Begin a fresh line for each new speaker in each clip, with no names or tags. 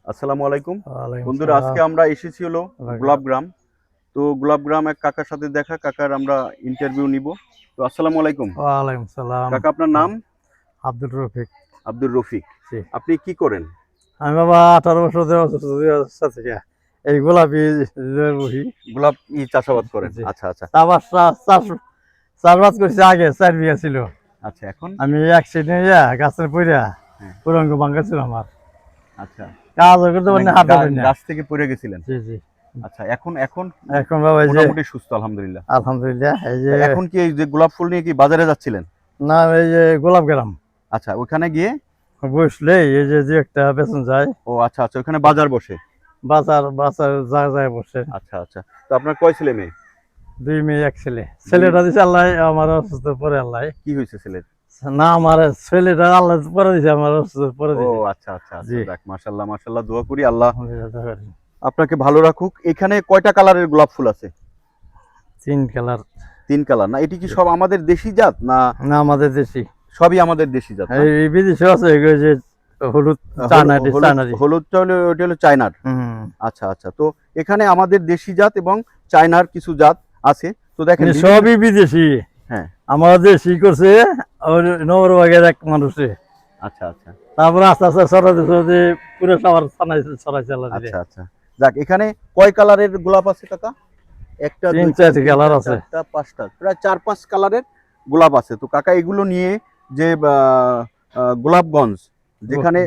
আসসালামু আলাইকুম
ওয়ালাইকুম
বন্ধুরা,
সালাম।
আজকে আমরা এসেছি হলো গোলাপগ্রাম। তো গোলাপগ্রাম এক কাকার সাথে দেখা, কাকার আমরা ইন্টারভিউ নিব। তো আসসালামু আলাইকুম
ওয়ালাইকুম সালাম।
কাকা, আপনার নাম?
আব্দুল রফিক।
আব্দুর রফিক।
জি।
আপনি কি করেন?
আমি বাবা 18 বছর ধরে অসুস্থ থেকে এই গোলাপি বহি।
গোলাপ চাষাবাদ করেন?
জি।
আচ্ছা আচ্ছা
আবার চাষবাস করছি আগে 4 বিঘা ছিল।
আচ্ছা। এখন
আমি অ্যাক্সিডেন্ট গাছের পইরা
হ্যাঁ,
পুরঙ্গ ভাঙ্গা ছিল আমার।
আচ্ছা।
কাজ করতে পারি না, হাঁটতে পারি না।
গাছ থেকে পড়ে গেছিলেন?
জি জি।
আচ্ছা, এখন এখন
এখন বাবা এই যে
মোটামুটি সুস্থ আলহামদুলিল্লাহ।
আলহামদুলিল্লাহ এই যে
এখন কি এই যে গোলাপ ফুল নিয়ে কি বাজারে যাচ্ছিলেন?
না এই যে গোলাপ গ্রাম
আচ্ছা, ওখানে গিয়ে
বসলে এই যে যে একটা বেতন যায়।
ও আচ্ছা আচ্ছা, ওখানে বাজার বসে।
বাজার যায় বসে।
আচ্ছা আচ্ছা। তো আপনার কয় ছেলে মেয়ে?
2 মেয়ে 1 ছেলে। ছেলেটা দিছে আল্লাহ, আমার অসুস্থ পরে আল্লাহ।
কি হয়েছে ছেলের?
না আমার ছেলেটা আল্লাহ পরে দিছে, আমার অসুস্থ পরে
ও
দিছে।
আচ্ছা আচ্ছা আচ্ছা,
জি।
যাক মাশাআল্লাহ মাশাআল্লাহ, দোয়া করি আল্লাহ
আলহামদুলিল্লাহ।
আপনাকে ভালো রাখুক। এখানে কয়টা কালারের গোলাপ ফুল আছে?
3 কালার।
3 কালার। না এটি কি সব আমাদের দেশি জাত না?
না আমাদের দেশি।
সবই আমাদের দেশি জাত না?
এই বিদেশে আছে এই যে হলুদ চায়নাটি।
হলুদটা হলো, ওটা হলো চায়নার। আচ্ছা আচ্ছা। তো এখানে আমাদের দেশি জাত এবং চায়নার কিছু জাত আছে। তো দেখেন
সবই বিদেশি।
হ্যাঁ।
আমার দেশি করছে নবরবাগের এক মানুষে।
আচ্ছা আচ্ছা
তারপর আস্তে আস্তে ছড়াতে পুরো সবার ছড়াইছে আল্লাহ দিলে।
আচ্ছা আচ্ছা। যাক, এখানে কয় কালারের গোলাপ আছে কাকা? একটা,
3-4 কালার আছে।
5টা, প্রায় 4-5 কালারের গোলাপ আছে। তো কাকা এগুলো নিয়ে যে গোলাপগঞ্জ, যেখানে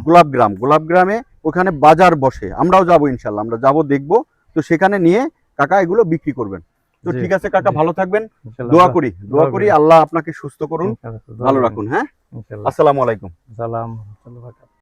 গোলাপগ্রামে ওখানে বাজার বসে, আমরাও যাব ইনশাল্লাহ, আমরা যাব দেখব। তো সেখানে নিয়ে কাকা এগুলো বিক্রি করবেন। তো ঠিক আছে কাকা, ভালো থাকবেন। দোয়া করি আল্লাহ আপনাকে সুস্থ করুন, ভালো রাখুন। হ্যাঁ, আসসালামু আলাইকুম।
সালাম।